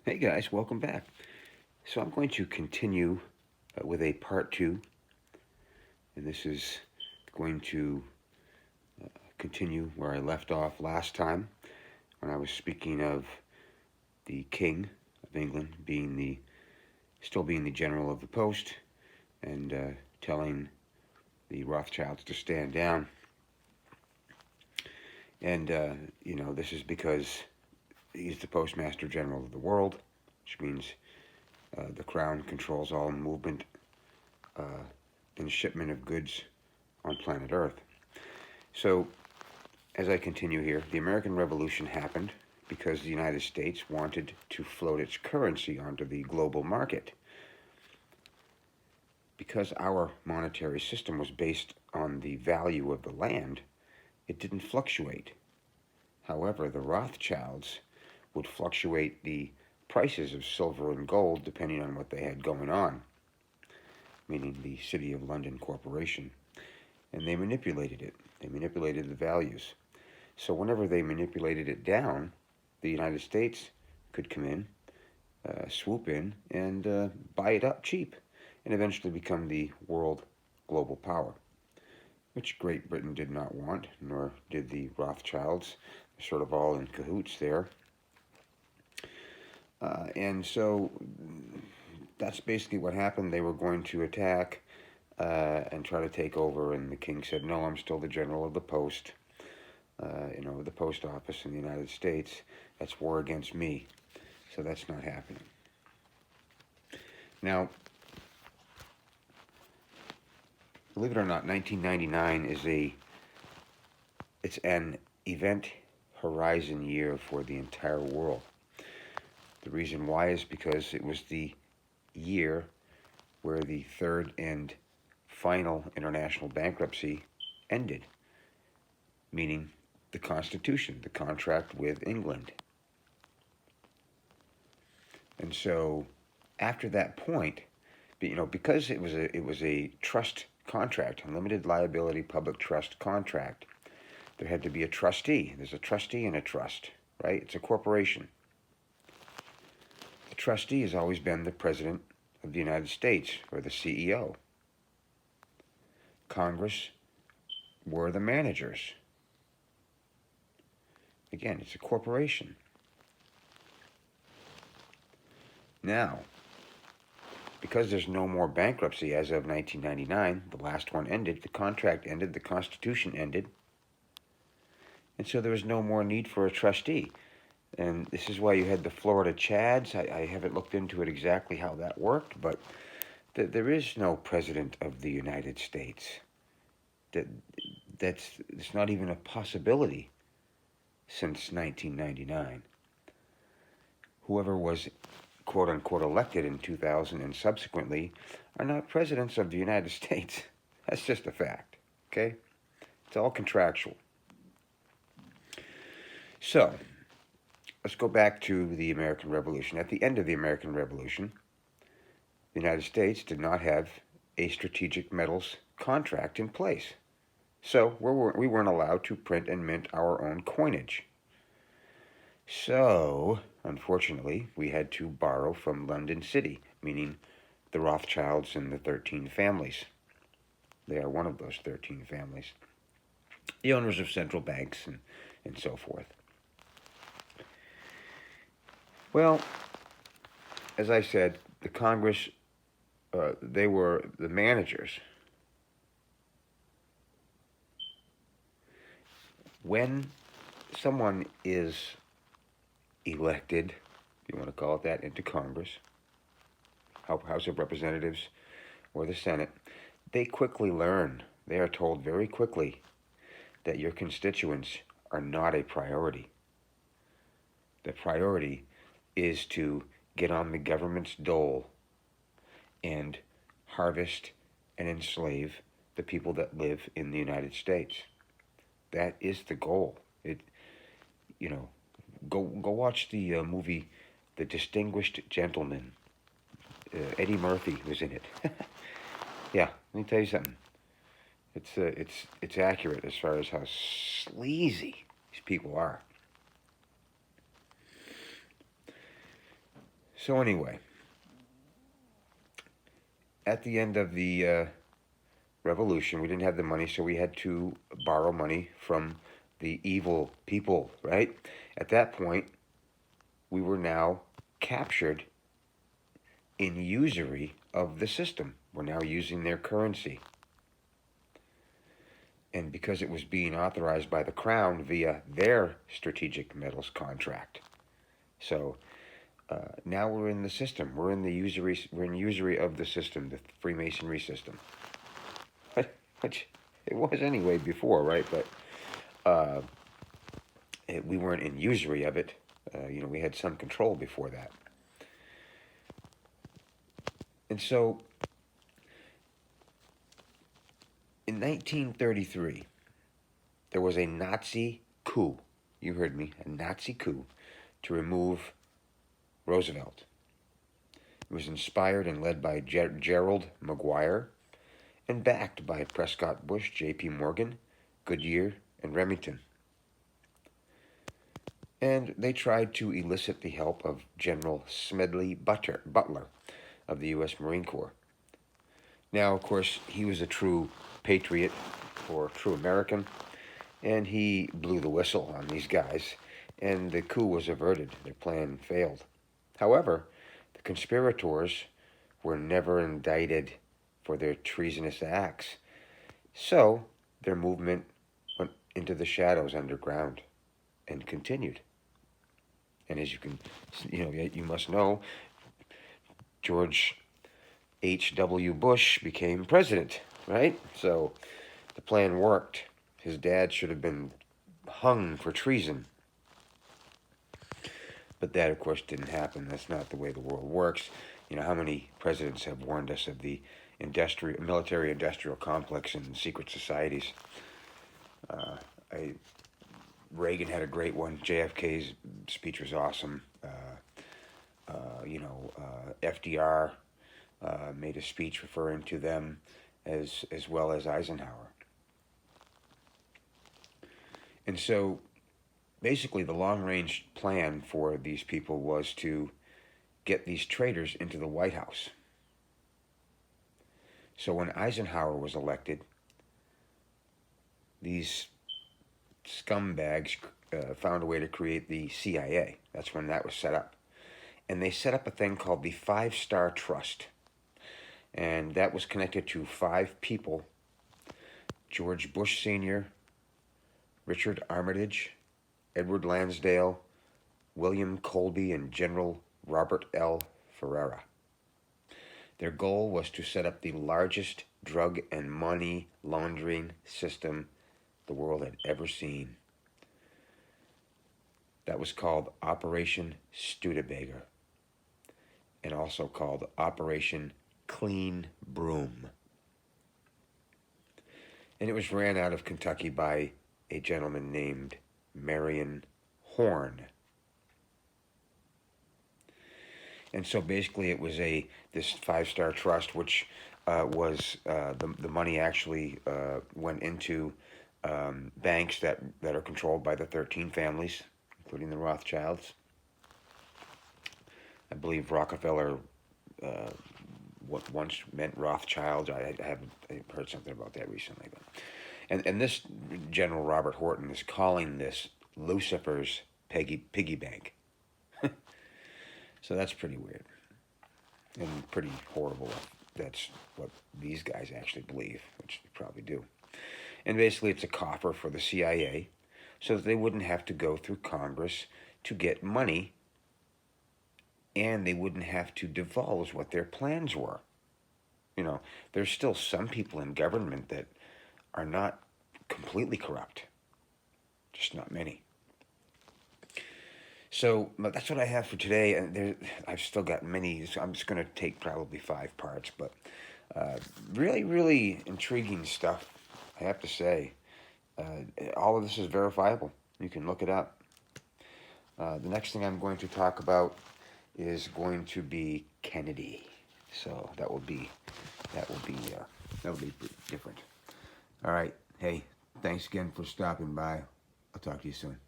Hey guys, welcome back. So I'm going to continue with a part two, and this is going to continue where I left off last time when I was speaking of the King of England still being the general of the post and telling the Rothschilds to stand down. And this is because he's the postmaster general of the world, which means the crown controls all movement uh, and shipment of goods on planet Earth. So, as I continue here, the American Revolution happened because the United States wanted to float its currency onto the global market. Because our monetary system was based on the value of the land, it didn't fluctuate. However, the Rothschilds would fluctuate the prices of silver and gold depending on what they had going on, meaning the City of London Corporation. And they manipulated it. They manipulated the values. So whenever they manipulated it down, the United States could come in, swoop in, and buy it up cheap, and eventually become the world global power, which Great Britain did not want, nor did the Rothschilds. They're sort of all in cahoots there. And so that's basically what happened. They were going to attack and try to take over, and the king said, "No, I'm still the general of the post. The post office in the United States. That's war against me." So that's not happening. Now, believe it or not, 1999 it's an event horizon year for the entire world. The reason why is because it was the year where the third and final international bankruptcy ended, meaning the Constitution, the contract with England. And so after that point, because it was a trust contract, a limited liability public trust contract, there had to be a trustee. There's a trustee and a trust, right? It's a corporation. The trustee has always been the President of the United States or the CEO. Congress were the managers. Again, it's a corporation. Now, because there's no more bankruptcy as of 1999, the last one ended, the contract ended, the Constitution ended, and so there was no more need for a trustee. And this is why you had the Florida Chads. I haven't looked into it exactly how that worked, but there is no President of the United States. It's not even a possibility since 1999. Whoever was quote unquote elected in 2000 and subsequently are not presidents of the United States. That's just a fact, okay? It's all contractual. So, let's go back to the American Revolution. At the end of the American Revolution, the United States did not have a strategic metals contract in place. So we weren't allowed to print and mint our own coinage. So, unfortunately, we had to borrow from London City, meaning the Rothschilds and the 13 families. They are one of those 13 families. The owners of central banks and so forth. Well, as I said, the Congress, they were the managers. When someone is elected, if you want to call it that, into Congress, House of Representatives, or the Senate, they quickly learn, they are told very quickly that your constituents are not a priority. The priority is to get on the government's dole and harvest and enslave the people that live in the United States. That is the goal. Go watch the movie The Distinguished Gentleman. Eddie Murphy was in it. Yeah, let me tell you something. It's accurate as far as how sleazy these people are. So anyway, at the end of the revolution, we didn't have the money, so we had to borrow money from the evil people, right? At that point, we were now captured in usury of the system. We're now using their currency. And because it was being authorized by the Crown via their strategic metals contract. So now we're in the system. We're in usury of the system, the Freemasonry system. Which it was anyway before, right? But we weren't in usury of it. We had some control before that. And so, in 1933, there was a Nazi coup. You heard me, a Nazi coup to remove Roosevelt. It was inspired and led by Gerald McGuire and backed by Prescott Bush, J.P. Morgan, Goodyear, and Remington. And they tried to elicit the help of General Smedley Butler of the U.S. Marine Corps. Now, of course, he was a true patriot or true American, and he blew the whistle on these guys, and the coup was averted. Their plan failed. However, the conspirators were never indicted for their treasonous acts, so their movement went into the shadows underground and continued. And as you must know, George H.W. Bush became president, right? So the plan worked. His dad should have been hung for treason. But that, of course, didn't happen. That's not the way the world works. How many presidents have warned us of the military-industrial complex and secret societies? Reagan had a great one. JFK's speech was awesome. FDR made a speech referring to them as well as Eisenhower. And so basically the long-range plan for these people was to get these traitors into the White House. So when Eisenhower was elected, these scumbags found a way to create the CIA. That's when that was set up. And they set up a thing called the Five Star Trust. And that was connected to 5 people: George Bush Sr., Richard Armitage, Edward Lansdale, William Colby, and General Robert L. Ferrara. Their goal was to set up the largest drug and money laundering system the world had ever seen. That was called Operation Studebaker, and also called Operation Clean Broom. And it was ran out of Kentucky by a gentleman named Marion Horn. And so basically it was this 5-star trust, which was the money actually went into banks that are controlled by the 13 families, including the Rothschilds. I believe Rockefeller what once meant Rothschilds. I heard something about that recently. And this General Robert Horton is calling this Lucifer's piggy bank. So that's pretty weird and pretty horrible if that's what these guys actually believe, which they probably do. And basically it's a coffer for the CIA so that they wouldn't have to go through Congress to get money, and they wouldn't have to divulge what their plans were. There's still some people in government that are not completely corrupt, just not many. So that's what I have for today, and I've still got many, so I'm just going to take probably 5 parts, but really, really intriguing stuff, I have to say. All of this is verifiable. You can look it up. The next thing I'm going to talk about is going to be Kennedy. So that will be different. All right. Hey, thanks again for stopping by. I'll talk to you soon.